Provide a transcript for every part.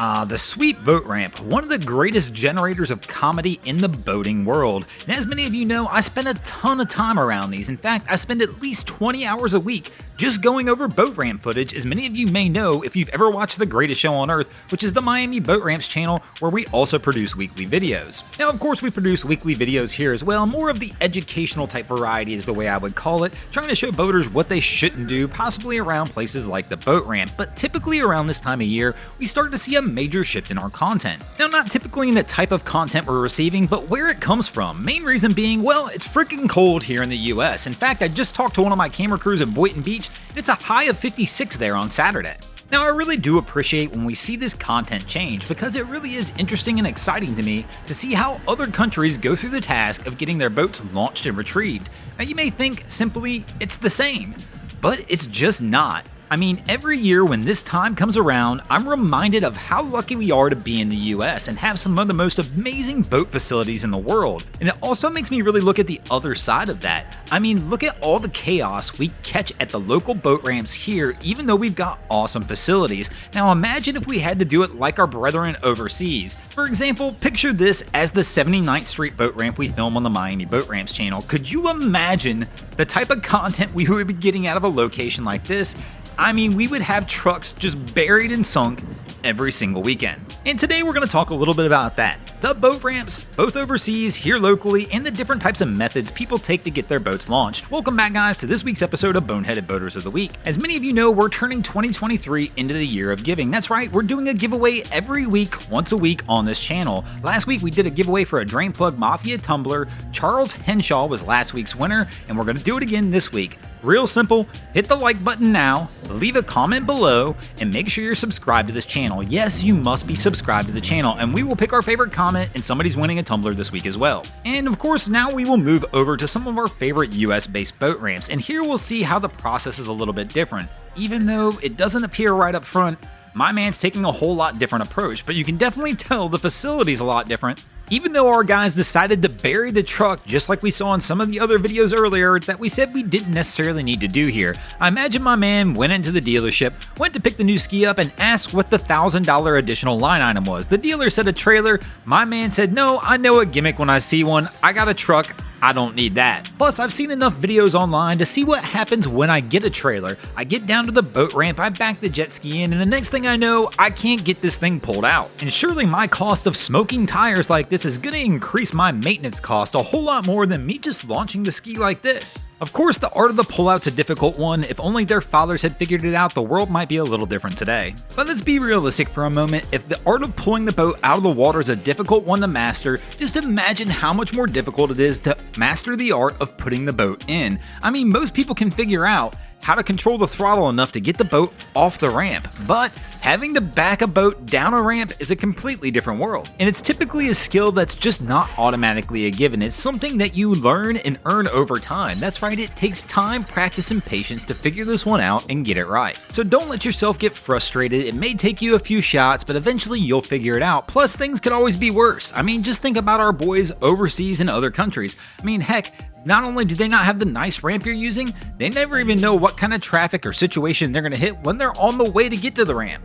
The sweet boat ramp, one of the greatest generators of comedy in the boating world. And as many of you know, I spend a ton of time around these. In fact, I spend at least 20 hours a week just going over boat ramp footage, as many of you may know if you've ever watched The Greatest Show on Earth, which is the Miami Boat Ramps channel where we also produce weekly videos. Now, of course, we produce weekly videos here as well, more of the educational type variety is the way I would call it, trying to show boaters what they shouldn't do, possibly around places like the boat ramp. But typically around this time of year, we start to see a major shift in our content. Now, not typically in the type of content we're receiving, but where it comes from. Main reason being, well, it's freaking cold here in the US. In fact, I just talked to one of my camera crews at Boynton Beach, and it's a high of 56 there on Saturday. Now, I really do appreciate when we see this content change because it really is interesting and exciting to me to see how other countries go through the task of getting their boats launched and retrieved. Now, you may think simply it's the same, but it's just not. I mean, every year when this time comes around, I'm reminded of how lucky we are to be in the US and have some of the most amazing boat facilities in the world. And it also makes me really look at the other side of that. I mean, look at all the chaos we catch at the local boat ramps here, even though we've got awesome facilities. Now imagine if we had to do it like our brethren overseas. For example, picture this as the 79th Street boat ramp we film on the Miami Boat Ramps channel. Could you imagine the type of content we would be getting out of a location like this? I mean, we would have trucks just buried and sunk every single weekend. And today we're going to talk a little bit about that. The boat ramps, both overseas, here locally, and the different types of methods people take to get their boats launched. Welcome back, guys, to this week's episode of Boneheaded Boaters of the Week. As many of you know, we're turning 2023 into the year of giving. That's right, we're doing a giveaway every week, once a week on this channel. Last week we did a giveaway for a Drain Plug Mafia tumbler. Charles Henshaw was last week's winner, and we're going to do it again this week. Real simple, hit the like button now, leave a comment below, and make sure you're subscribed to this channel. Yes, you must be subscribed to the channel, and we will pick our favorite comment, and somebody's winning a tumbler this week as well. And of course, now we will move over to some of our favorite US-based boat ramps, and here we'll see how the process is a little bit different. Even though it doesn't appear right up front, my man's taking a whole lot different approach, but you can definitely tell the facility's a lot different. Even though our guys decided to bury the truck just like we saw in some of the other videos earlier that we said we didn't necessarily need to do here, I imagine my man went into the dealership, went to pick the new ski up, and asked what the $1,000 additional line item was. The dealer said a trailer. My man said, no, I know a gimmick when I see one. I got a truck. I don't need that. Plus, I've seen enough videos online to see what happens when I get a trailer. I get down to the boat ramp, I back the jet ski in, and the next thing I know, I can't get this thing pulled out. And surely my cost of smoking tires like this is gonna increase my maintenance cost a whole lot more than me just launching the ski like this. Of course, the art of the pullout's a difficult one. If only their fathers had figured it out, the world might be a little different today. But let's be realistic for a moment. If the art of pulling the boat out of the water is a difficult one to master, just imagine how much more difficult it is to master the art of putting the boat in. I mean, most people can figure out how to control the throttle enough to get the boat off the ramp, but having to back a boat down a ramp is a completely different world. And it's typically a skill that's just not automatically a given. It's something that you learn and earn over time. That's right, it takes time, practice, and patience to figure this one out and get it right. So don't let yourself get frustrated. It may take you a few shots, but eventually you'll figure it out. Plus, things could always be worse. I mean, just think about our boys overseas in other countries. I mean, heck, not only do they not have the nice ramp you're using, they never even know what kind of traffic or situation they're going to hit when they're on the way to get to the ramp.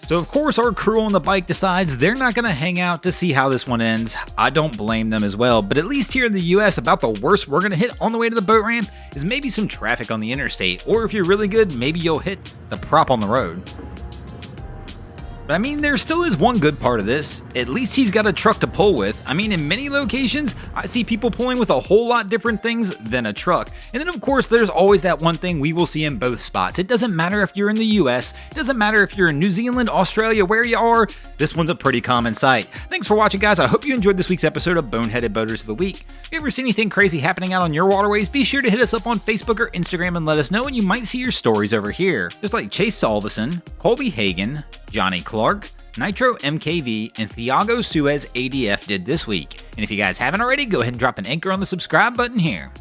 So of course our crew on the bike decides they're not going to hang out to see how this one ends. I don't blame them as well, but at least here in the US, about the worst we're going to hit on the way to the boat ramp is maybe some traffic on the interstate, or if you're really good, maybe you'll hit the prop on the road. But I mean, there still is one good part of this. At least he's got a truck to pull with. I mean, in many locations, I see people pulling with a whole lot different things than a truck. And then of course, there's always that one thing we will see in both spots. It doesn't matter if you're in the US, it doesn't matter if you're in New Zealand, Australia, where you are, this one's a pretty common sight. Thanks for watching, guys. I hope you enjoyed this week's episode of Boneheaded Boaters of the Week. If you ever see anything crazy happening out on your waterways, be sure to hit us up on Facebook or Instagram and let us know, and you might see your stories over here. Just like Chase Salveson, Colby Hagan, Johnny Clark, Nitro MKV, and Thiago Suez ADF did this week. And if you guys haven't already, go ahead and drop an anchor on the subscribe button here.